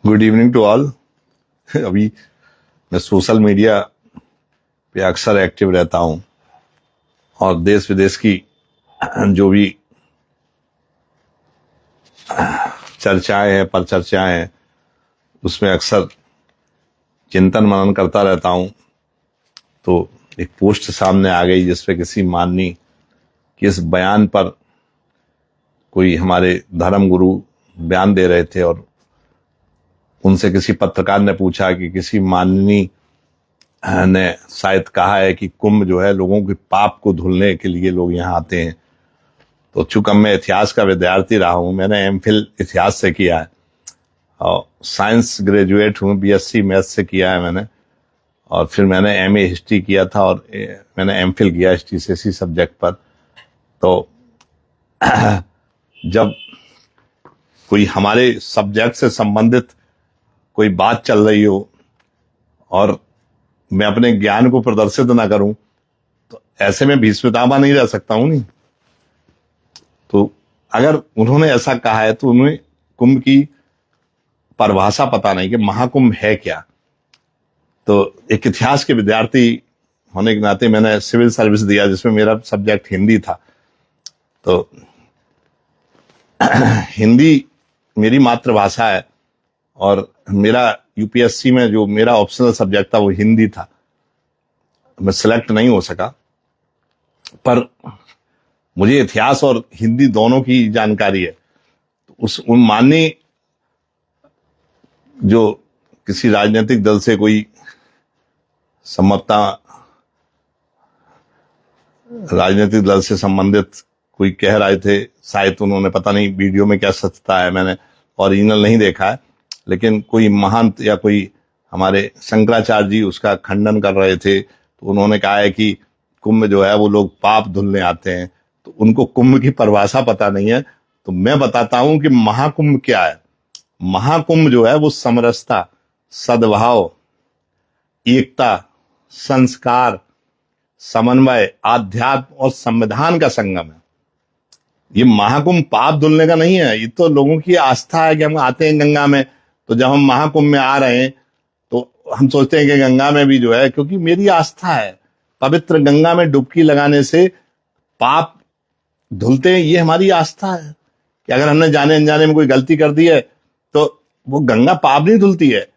Good evening to all. अभी मैं social media पे अक्सर एक्टिव रहता हूं और देश विदेश की जो भी चर्चाएं हैं, परिचर्चाएं हैं, उसमें अक्सर चिंतन मनन करता रहता हूं। तो एक पोस्ट सामने आ गई जिसपे किसी माननीय के इस बयान पर कोई हमारे धर्म गुरु बयान दे रहे थे और उनसे किसी पत्रकार ने पूछा कि किसी माननीय ने शायद कहा है कि कुंभ जो है लोगों के पाप को धुलने के लिए लोग यहाँ आते हैं। तो चूंकि मैं इतिहास का विद्यार्थी रहा हूँ, मैंने एमफिल इतिहास से किया है और साइंस ग्रेजुएट हूँ, बीएससी मैथ्स से किया है मैंने, और फिर मैंने एमए हिस्ट्री किया था और मैंने एमफिल किया हिस्ट्री से इसी सब्जेक्ट पर। तो जब कोई हमारे सब्जेक्ट से संबंधित कोई बात चल रही हो और मैं अपने ज्ञान को प्रदर्शित ना करूं तो ऐसे में भीष्मपितामह नहीं रह सकता हूं। नहीं तो अगर उन्होंने ऐसा कहा है तो उन्हें कुंभ की परिभाषा पता नहीं कि महाकुंभ है क्या। तो एक इतिहास के विद्यार्थी होने के नाते मैंने सिविल सर्विस दिया जिसमें मेरा सब्जेक्ट हिंदी था। तो हिंदी मेरी मातृभाषा है और मेरा यूपीएससी में जो मेरा ऑप्शनल सब्जेक्ट था वो हिंदी था। मैं सिलेक्ट नहीं हो सका, पर मुझे इतिहास और हिंदी दोनों की जानकारी है। तो उस माननीय जो किसी राजनीतिक दल से कोई राजनीतिक दल से संबंधित कोई कह रहे थे, शायद उन्होंने, पता नहीं वीडियो में क्या सत्यता है, मैंने ओरिजिनल नहीं देखा है, लेकिन कोई महंत या कोई हमारे शंकराचार्य जी उसका खंडन कर रहे थे। तो उन्होंने कहा है कि कुंभ जो है वो लोग पाप धुलने आते हैं। तो उनको कुंभ की परिभाषा पता नहीं है। तो मैं बताता हूं कि महाकुंभ क्या है। महाकुंभ जो है वो समरसता, सद्भाव, एकता, संस्कार, समन्वय, आध्यात्म और संविधान का संगम है। ये महाकुंभ पाप धुलने का नहीं है। ये तो लोगों की आस्था है कि हम आते हैं गंगा में, तो जब हम महाकुंभ में आ रहे हैं तो हम सोचते हैं कि गंगा में भी जो है, क्योंकि मेरी आस्था है पवित्र गंगा में डुबकी लगाने से पाप धुलते हैं। ये हमारी आस्था है कि अगर हमने जाने अनजाने में कोई गलती कर दी है तो वो गंगा पाप नहीं धुलती है,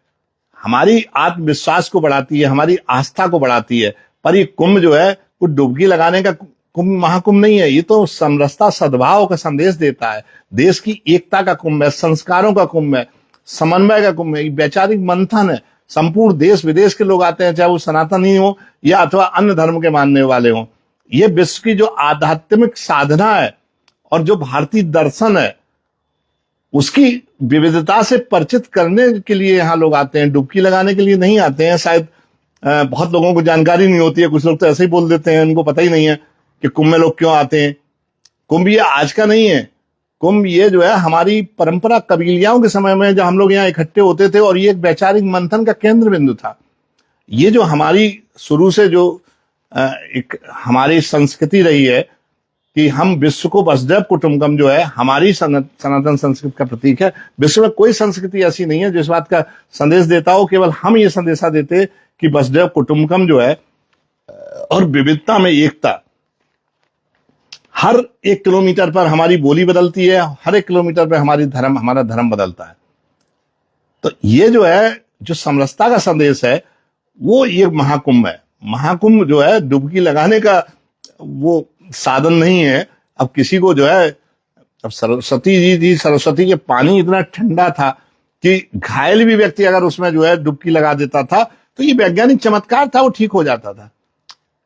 हमारी आत्मविश्वास को बढ़ाती है, हमारी आस्था को बढ़ाती है। पर ये कुंभ जो है वो डुबकी लगाने का कुंभ, महाकुंभ नहीं है। ये तो समरसता, सद्भाव का संदेश देता है। देश की एकता का कुंभ है, संस्कारों का कुंभ है, समन्वय का कुंभ है, वैचारिक मंथन है। संपूर्ण देश विदेश के लोग आते हैं, चाहे वो सनातनी हो या अथवा अन्य धर्म के मानने वाले हो। ये विश्व की जो आध्यात्मिक साधना है और जो भारतीय दर्शन है उसकी विविधता से परिचित करने के लिए यहाँ लोग आते हैं, डुबकी लगाने के लिए नहीं आते हैं। शायद बहुत लोगों को जानकारी नहीं होती है, कुछ लोग तो ऐसे ही बोल देते हैं, उनको पता ही नहीं है कि कुंभ में लोग क्यों आते हैं। कुंभ ये आज का नहीं है। कुंभ ये जो है हमारी परंपरा कबीलियाओं के समय में जब हम लोग यहाँ इकट्ठे होते थे और ये एक वैचारिक मंथन का केंद्र बिंदु था। ये जो हमारी शुरू से जो एक हमारी संस्कृति रही है कि हम विश्व को वसुधैव कुटुंबकम जो है हमारी सनातन संस्कृति का प्रतीक है। विश्व में कोई संस्कृति ऐसी नहीं है जिस बात का संदेश देता हो, केवल हम ये संदेशा देते कि वसुधैव कुटुंबकम जो है और विविधता में एकता। हर 1 किलोमीटर पर हमारी बोली बदलती है, हर 1 किलोमीटर पर हमारा धर्म बदलता है। तो ये जो है जो समरसता का संदेश है वो ये महाकुंभ है। महाकुंभ जो है डुबकी लगाने का वो साधन नहीं है। अब किसी को जो है, अब सरस्वती जी थी, सरस्वती के पानी इतना ठंडा था कि घायल भी व्यक्ति अगर उसमें जो है डुबकी लगा देता था तो ये वैज्ञानिक चमत्कार था, वो ठीक हो जाता था।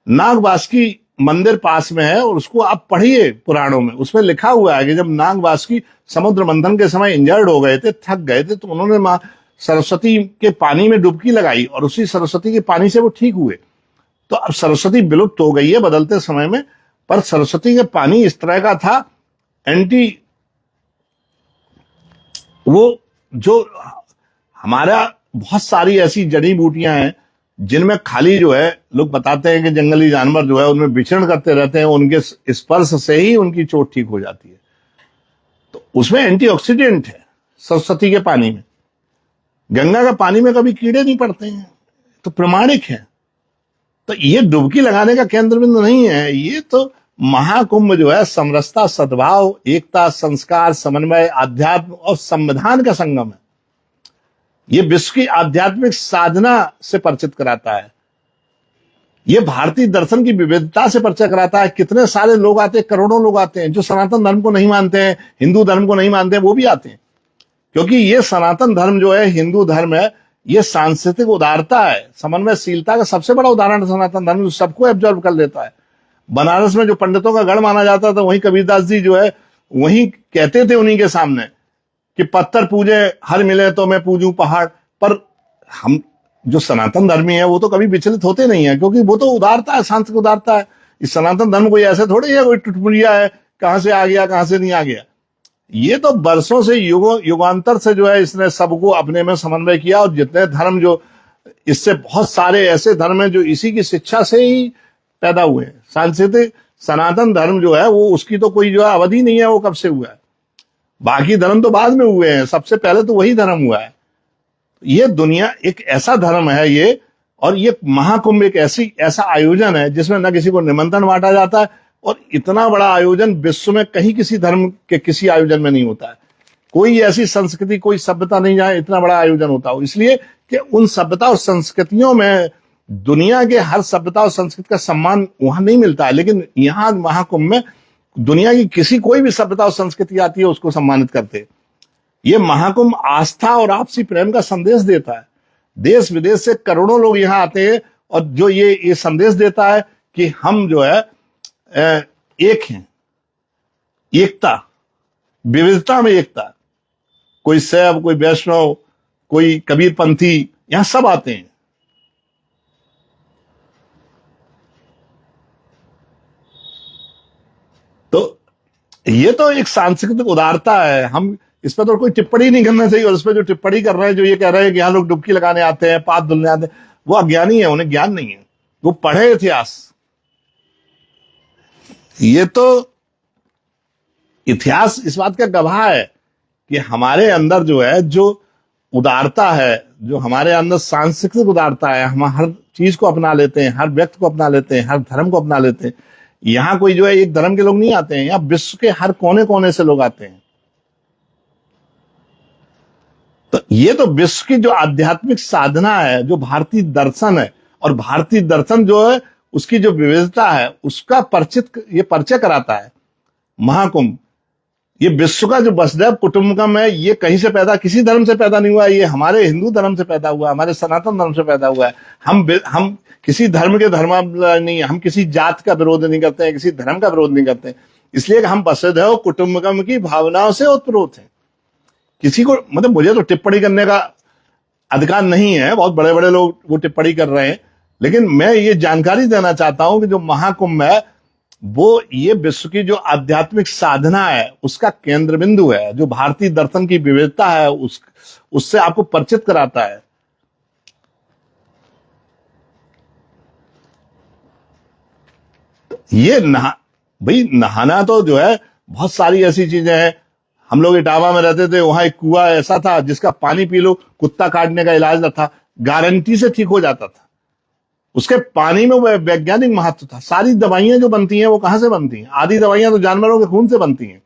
नागवासुकी मंदिर पास में है और उसको आप पढ़िए पुराणों में, उसमें लिखा हुआ है कि जब नागवासुकी समुद्र मंथन के समय इंजर्ड हो गए थे, थक गए थे, तो उन्होंने मां सरस्वती के पानी में डुबकी लगाई और उसी सरस्वती के पानी से वो ठीक हुए। तो अब सरस्वती विलुप्त हो गई है बदलते समय में, पर सरस्वती के पानी इस तरह का था एंटी, वो जो हमारा बहुत सारी ऐसी जड़ी बूटियां हैं जिनमें खाली जो है लोग बताते हैं कि जंगली जानवर जो है उनमें विचरण करते रहते हैं, उनके स्पर्श से ही उनकी चोट ठीक हो जाती है। तो उसमें एंटीऑक्सीडेंट है सरस्वती के पानी में। गंगा का पानी में कभी कीड़े नहीं पड़ते हैं, तो प्रमाणिक है। तो ये डुबकी लगाने का केंद्र बिंदु नहीं है, ये तो महाकुंभ जो है समरसता, सद्भाव, एकता, संस्कार, समन्वय, अध्यात्म और संविधान का संगम है। ये विश्व की आध्यात्मिक साधना से परिचित कराता है, ये भारतीय दर्शन की विविधता से परिचय कराता है। कितने सारे लोग आते हैं, करोड़ों लोग आते हैं जो सनातन धर्म को नहीं मानते हैं, हिंदू धर्म को नहीं मानते हैं, वो भी आते हैं, क्योंकि ये सनातन धर्म जो है, हिंदू धर्म है, ये सांस्कृतिक उदारता है, समन्वयशीलता का सबसे बड़ा उदाहरण सनातन धर्म, जो सबको एब्जॉर्व कर लेता है। बनारस में जो पंडितों का गढ़ माना जाता था, वहीं कबीरदास जी जो है, वहीं कहते थे उन्हीं के सामने कि पत्थर पूजे हर मिले तो मैं पूजूं पहाड़। पर हम जो सनातन धर्मी है वो तो कभी विचलित होते नहीं है, क्योंकि वो तो उदारता है, सांस्कृतिक उदारता है। इस सनातन धर्म कोई ऐसे थोड़ी है कोई टुटपुरिया है, कहां से आ गया कहां से नहीं आ गया। ये तो बरसों से युगांतर से जो है इसने सबको अपने में समन्वय किया, और जितने धर्म जो इससे बहुत सारे ऐसे धर्म हैं जो इसी की शिक्षा से ही पैदा हुए हैं। सांस्कृतिक सनातन धर्म जो है वो उसकी तो कोई जो है अवधि नहीं है, वो कब से हुआ है। बाकी धर्म तो बाद में हुए हैं, सबसे पहले तो वही धर्म हुआ है। ये दुनिया एक ऐसा धर्म है ये, और ये महाकुंभ एक ऐसा आयोजन है जिसमें न किसी को निमंत्रण बांटा जाता है, और इतना बड़ा आयोजन विश्व में कहीं किसी धर्म के किसी आयोजन में नहीं होता है। कोई ऐसी संस्कृति, कोई सभ्यता नहीं जहां इतना बड़ा आयोजन होता हो, इसलिए कि उन सभ्यता और संस्कृतियों में दुनिया के हर सभ्यता और संस्कृति का सम्मान वहां नहीं मिलता है, लेकिन यहां महाकुंभ में दुनिया की किसी कोई भी सभ्यता और संस्कृति आती है उसको सम्मानित करते। ये महाकुंभ आस्था और आपसी प्रेम का संदेश देता है। देश विदेश से करोड़ों लोग यहां आते हैं, और जो ये संदेश देता है कि हम जो है एक हैं, एकता, विविधता में एकता। कोई शैव, कोई वैष्णव, कोई कबीरपंथी, यहां सब आते हैं। तो ये तो एक सांस्कृतिक उदारता है, हम इस पर तो कोई टिप्पणी नहीं करना चाहिए। और इस पर जो टिप्पणी कर रहे हैं, जो ये कह रहे हैं कि यहाँ लोग डुबकी लगाने आते हैं, पाप धुलने आते हैं, वो अज्ञानी है, उन्हें ज्ञान नहीं है, वो पढ़े इतिहास। ये तो इतिहास इस बात का गवाह है कि हमारे अंदर जो है, जो उदारता है, जो हमारे अंदर सांस्कृतिक उदारता है, हम हर चीज को अपना लेते हैं, हर व्यक्ति को अपना लेते हैं, हर धर्म को अपना लेते हैं। यहां कोई जो है एक धर्म के लोग नहीं आते हैं, यहां विश्व के हर कोने कोने से लोग आते हैं। तो ये तो विश्व की जो आध्यात्मिक साधना है, जो भारतीय दर्शन है, और भारतीय दर्शन जो है उसकी जो विविधता है उसका ये परिचय कराता है महाकुंभ। ये विश्व का जो वसुधैव कुटुंबकम है, ये कहीं से पैदा, किसी धर्म से पैदा नहीं हुआ, ये हमारे हिंदू धर्म से पैदा हुआ, हमारे सनातन धर्म से पैदा हुआ है। हम किसी धर्म के धर्मावलंबी नहीं, हम किसी जात का विरोध नहीं करते हैं, किसी धर्म का विरोध नहीं करते हैं, इसलिए हम वसुधैव कुटुंबकम की भावनाओं से ओतप्रोत हैं। किसी को मतलब मुझे तो टिप्पणी करने का अधिकार नहीं है, बहुत बड़े बड़े लोग वो टिप्पणी कर रहे हैं, लेकिन मैं ये जानकारी देना चाहता हूं कि जो महाकुंभ है वो ये विश्व की जो आध्यात्मिक साधना है उसका केंद्र बिंदु है, जो भारतीय दर्शन की विविधता है उससे आपको परिचित कराता है। ये भाई नहाना तो जो है बहुत सारी ऐसी चीजें हैं। हम लोग इटावा में रहते थे, वहां एक कुआं ऐसा था जिसका पानी पी लो, कुत्ता काटने का इलाज था, गारंटी से ठीक हो जाता था। उसके पानी में वैज्ञानिक महत्व था। सारी दवाइयां जो बनती हैं वो कहां से बनती हैं? आधी दवाइयां तो जानवरों के खून से बनती हैं।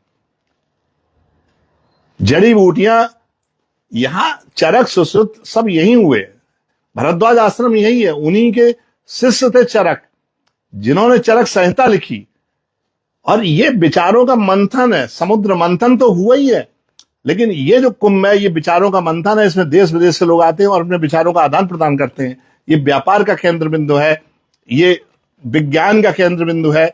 जड़ी बूटियां, यहां चरक सुश्रुत सब यही हुए। भरद्वाज आश्रम यही है, उन्हीं के शिष्य थे चरक, जिन्होंने चरक संहिता लिखी। और ये विचारों का मंथन है, समुद्र मंथन तो हुआ ही है, लेकिन ये जो कुंभ है ये विचारों का मंथन है। इसमें देश विदेश से लोग आते हैं और अपने विचारों का आदान प्रदान करते हैं। ये व्यापार का केंद्र बिंदु है, ये विज्ञान का केंद्र बिंदु है,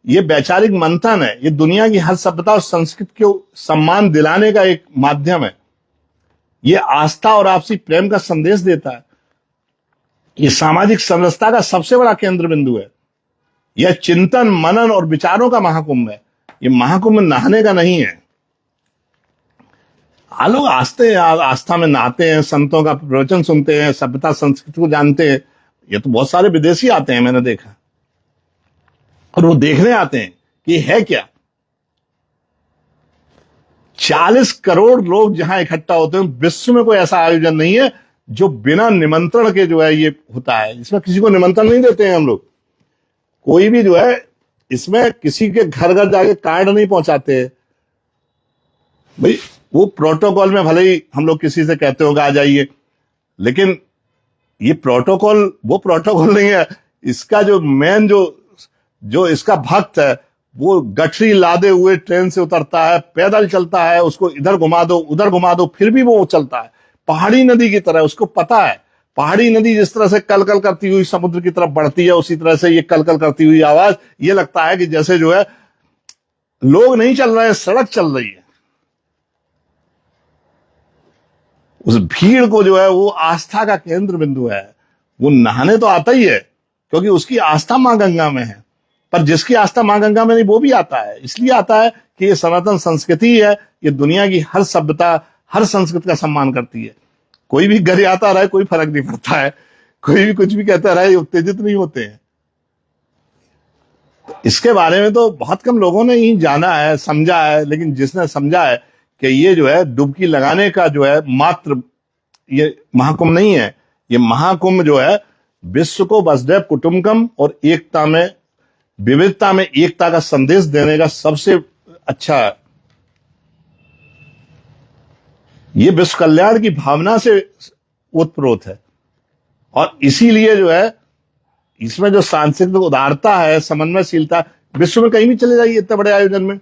ये वैचारिक मंथन है, ये दुनिया की हर सभ्यता और संस्कृति को सम्मान दिलाने का एक माध्यम है। ये आस्था और आपसी प्रेम का संदेश देता है। ये सामाजिक समरसता का सबसे बड़ा केंद्र बिंदु है। यह चिंतन, मनन और विचारों का महाकुंभ है। ये महाकुंभ नहाने का नहीं है। लोग आस्था में नहाते हैं, संतों का प्रवचन सुनते हैं, सभ्यता संस्कृति को जानते हैं। ये तो बहुत सारे विदेशी आते हैं, मैंने देखा, और वो देखने आते हैं कि है क्या। 40 करोड़ लोग जहां इकट्ठा होते हैं, विश्व में कोई ऐसा आयोजन नहीं है जो बिना निमंत्रण के जो है ये होता है। इसमें किसी को निमंत्रण नहीं देते हैं हम लोग, कोई भी जो है इसमें किसी के घर घर जाके कार्ड नहीं पहुंचाते हैं भाई। वो प्रोटोकॉल में भले ही हम लोग किसी से कहते होगा आ जाइए, लेकिन ये प्रोटोकॉल वो प्रोटोकॉल नहीं है। इसका जो मेन जो इसका भक्त है वो गठरी लादे हुए ट्रेन से उतरता है, पैदल चलता है, उसको इधर घुमा दो उधर घुमा दो फिर भी वो चलता है। पहाड़ी नदी की तरह उसको पता है, पहाड़ी नदी जिस तरह से कलकल करती हुई समुद्र की तरफ बढ़ती है, उसी तरह से ये कलकल करती हुई आवाज, ये लगता है कि जैसे जो है लोग नहीं चल रहे हैं, सड़क चल रही है। उस भीड़ को जो है वो आस्था का केंद्र बिंदु है। वो नहाने तो आता ही है क्योंकि उसकी आस्था मां गंगा में है, पर जिसकी आस्था मां गंगा में नहीं वो भी आता है। इसलिए आता है कि ये सनातन संस्कृति है, ये दुनिया की हर सभ्यता हर संस्कृति का सम्मान करती है। कोई भी गरियाता रहे कोई फर्क नहीं पड़ता है, कोई भी कुछ भी कहता रहे, उत्तेजित नहीं होते हैं। तो इसके बारे में तो बहुत कम लोगों ने ही जाना है, समझा है, लेकिन जिसने समझा है कि ये जो है डुबकी लगाने का जो है मात्र ये महाकुंभ नहीं है, ये महाकुंभ जो है विश्व को वसुधैव कुटुंबकम और एकता में विविधता में एकता का संदेश देने का सबसे अच्छा है। ये विश्व कल्याण की भावना से उत्प्रोत है और इसीलिए जो है इसमें जो सांस्कृतिक उदारता है, समन्वयशीलता, विश्व में कहीं भी चले जाइए इतने बड़े आयोजन में।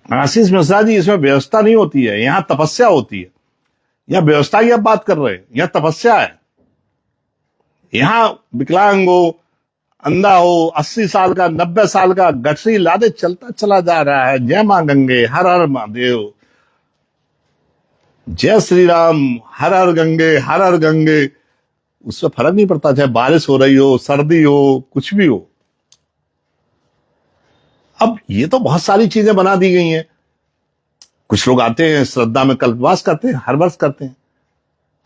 आशीष मिश्रा जी, इसमें व्यवस्था नहीं होती है, यहां तपस्या होती है। यहां व्यवस्था की आप बात कर रहे हैं, यहां तपस्या है। यहां विकलांग हो, अंधा हो, 80 साल का 90 साल का गठरी लादे चलता चला जा रहा है, जय मां गंगे, हर हर महादेव, जय श्री राम, हर हर गंगे, हर हर गंगे। उससे फर्क नहीं पड़ता, चाहे बारिश हो रही हो, सर्दी हो, कुछ भी हो। अब ये तो बहुत सारी चीजें बना दी गई हैं। कुछ लोग आते हैं, श्रद्धा में कल्पवास करते हैं, हर वर्ष करते हैं,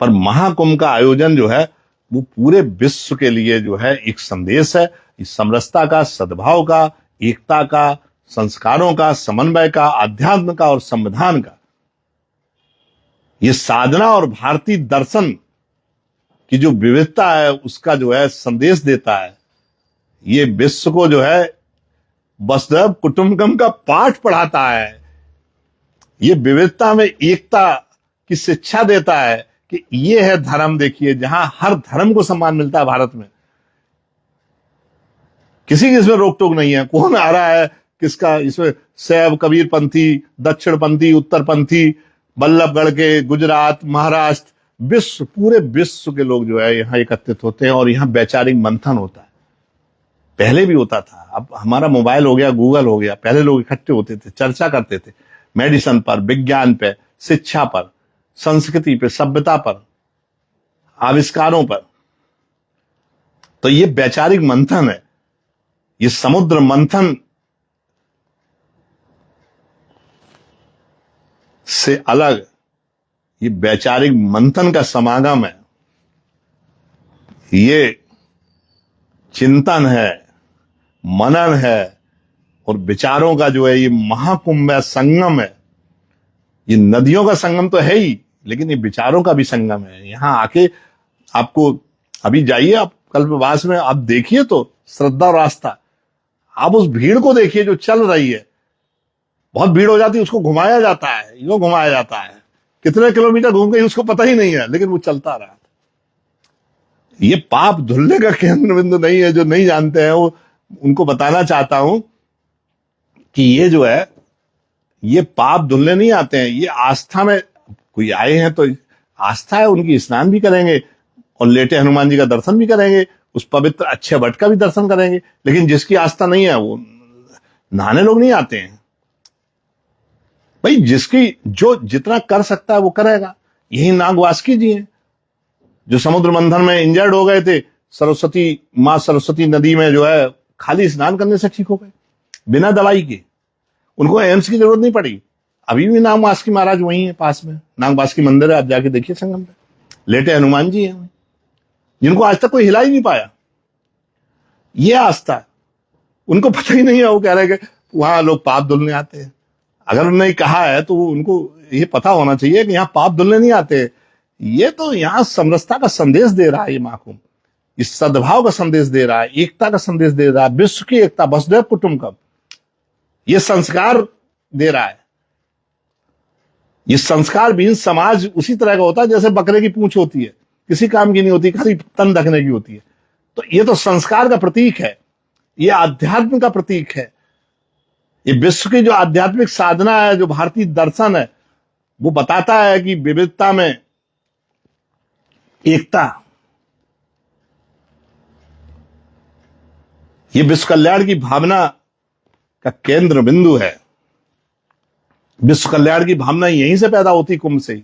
पर महाकुंभ का आयोजन जो है वो पूरे विश्व के लिए जो है एक संदेश है, इस समरसता का, सद्भाव का, एकता का, संस्कारों का, समन्वय का, आध्यात्म का और संविधान का। ये साधना और भारतीय दर्शन की जो विविधता है उसका जो है संदेश देता है। ये विश्व को जो है वसुधैव कुटुंबकम का पाठ पढ़ाता है। ये विविधता में एकता की शिक्षा देता है कि ये है धर्म। देखिए, जहां हर धर्म को सम्मान मिलता है भारत में, किसी की इसमें रोक टोक नहीं है। कौन आ रहा है किसका इसमें, शैव, कबीरपंथी, दक्षिणपंथी, उत्तरपंथी, बल्लभगढ़ के, गुजरात, महाराष्ट्र, विश्व, पूरे विश्व के लोग जो है यहां एकत्रित होते हैं और यहां वैचारिक मंथन होता है। पहले भी होता था, अब हमारा मोबाइल हो गया, गूगल हो गया, पहले लोग इकट्ठे होते थे, चर्चा करते थे मेडिसिन पर, विज्ञान पे, शिक्षा पर, संस्कृति पे, सभ्यता पर, आविष्कारों पर। तो ये वैचारिक मंथन है, ये समुद्र मंथन से अलग ये वैचारिक मंथन का समागम है। ये चिंतन है, मनन है और विचारों का जो है ये महाकुंभ है, संगम है। ये नदियों का संगम तो है ही, लेकिन ये विचारों का भी संगम है। यहां आके आपको, अभी जाइए आप कल्पवास में, आप देखिए तो श्रद्धा और आस्था, आप उस भीड़ को देखिए जो चल रही है। बहुत भीड़ हो जाती है, उसको घुमाया जाता है, यूं घुमाया जाता है, कितने किलोमीटर घूम गई उसको पता ही नहीं है, लेकिन वो चलता रहा। ये पाप धुलने का केंद्र बिंदु नहीं है। जो नहीं जानते हैं वो उनको बताना चाहता हूं कि ये जो है ये पाप धुलने नहीं आते हैं, ये आस्था में कोई आए हैं तो आस्था है उनकी, स्नान भी करेंगे और लेटे हनुमान जी का दर्शन भी करेंगे, उस पवित्र अच्छे वट का भी दर्शन करेंगे। लेकिन जिसकी आस्था नहीं है वो नहाने लोग नहीं आते हैं। भाई जिसकी जो जितना कर सकता है वो करेगा। यही नागवासुकी जी हैं जो समुद्र मंथन में इंजर्ड हो गए थे, सरस्वती मां सरस्वती नदी में जो है खाली स्नान करने से ठीक हो गए, बिना दवाई के। उनको एम्स की जरूरत नहीं पड़ी। अभी भी नागवासुकी महाराज वहीं है, पास में नागवासुकी मंदिर है, आप जाके देखिए संगम पे, लेटे हनुमान जी हैं जिनको आज तक कोई हिला ही नहीं पाया। ये आस्था, उनको पता ही नहीं है। वो कह रहे हैं कि वहां लोग पाप धुलने आते हैं। अगर उन्होंने कहा है तो उनको ये पता होना चाहिए कि यहाँ पाप धुलने नहीं आते। ये तो यहाँ समरसता का संदेश दे रहा है, ये महाकुंभ इस सद्भाव का संदेश दे रहा है, एकता का संदेश दे रहा है, विश्व की एकता, वसुधैव कुटुंबकम, ये संस्कार दे रहा है। ये संस्कार विहीन समाज उसी तरह का होता है जैसे बकरे की पूंछ होती है, किसी काम की नहीं होती, खाली तन ढकने की होती है। तो ये तो संस्कार का प्रतीक है, ये आध्यात्म का प्रतीक है। ये विश्व की जो आध्यात्मिक साधना है, जो भारतीय दर्शन है, वो बताता है कि विविधता में एकता। ये विश्व कल्याण की भावना का केंद्र बिंदु है। विश्व कल्याण की भावना यहीं से पैदा होती, कुंभ से।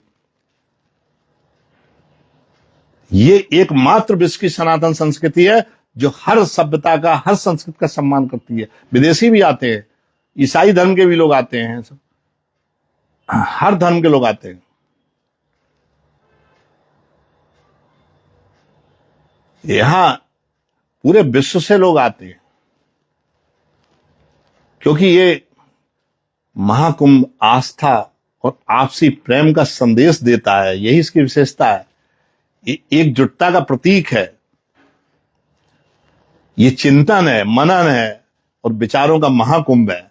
ये एकमात्र विश्व की सनातन संस्कृति है जो हर सभ्यता का, हर संस्कृति का सम्मान करती है। विदेशी भी आते हैं, ईसाई धर्म के भी लोग आते हैं, सब हर धर्म के लोग आते हैं। यहां पूरे विश्व से लोग आते हैं क्योंकि ये महाकुंभ आस्था और आपसी प्रेम का संदेश देता है। यही इसकी विशेषता है। ये एकजुटता का प्रतीक है, ये चिंतन है, मनन है और विचारों का महाकुंभ है।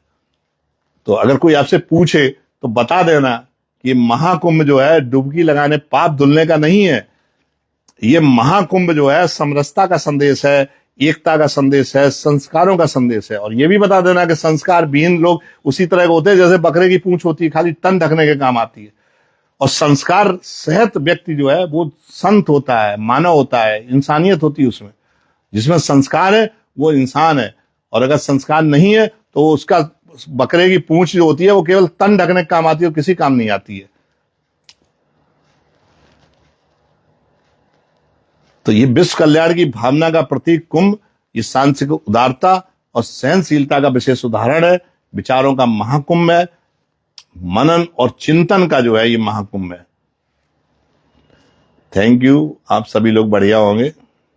तो अगर कोई आपसे पूछे तो बता देना कि महाकुंभ जो है डुबकी लगाने, पाप धुलने का नहीं है। ये महाकुंभ जो है समरसता का संदेश है, एकता का संदेश है, संस्कारों का संदेश है। और ये भी बता देना कि संस्कार विहीन लोग उसी तरह के होते हैं जैसे बकरे की पूंछ होती है, खाली तन ढकने के काम आती है। और संस्कार सहित व्यक्ति जो है वो संत होता है, मानव होता है, इंसानियत होती है उसमें। जिसमें संस्कार है वो इंसान है, और अगर संस्कार नहीं है तो उसका बकरे की पूंछ जो होती है वो केवल तन ढकने के काम आती है और किसी काम नहीं आती है। तो ये विश्व कल्याण की भावना का प्रतीक कुंभ, ये सांस्कृतिक उदारता और सहनशीलता का विशेष उदाहरण है। विचारों का महाकुंभ है, मनन और चिंतन का जो है ये महाकुंभ है। Thank you. आप सभी लोग बढ़िया होंगे।